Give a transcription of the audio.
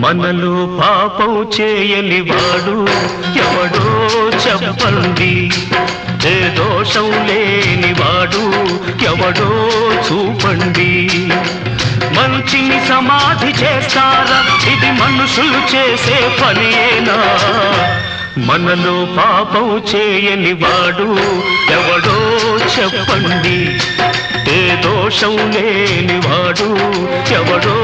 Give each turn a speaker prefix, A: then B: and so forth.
A: మనలో పాపం చేయని వాడు ఎవడో చెప్పండి, ఏ దోషం లేని వాడు ఎవడో చూపండి. మంచిని సమాధి చేస్తారా, ఇది మనుషులు చేసే పనియేనా? మనలో పాపం చేయని వాడు ఎవడో చెప్పండి, ఏ దోషం లేని వాడు ఎవడో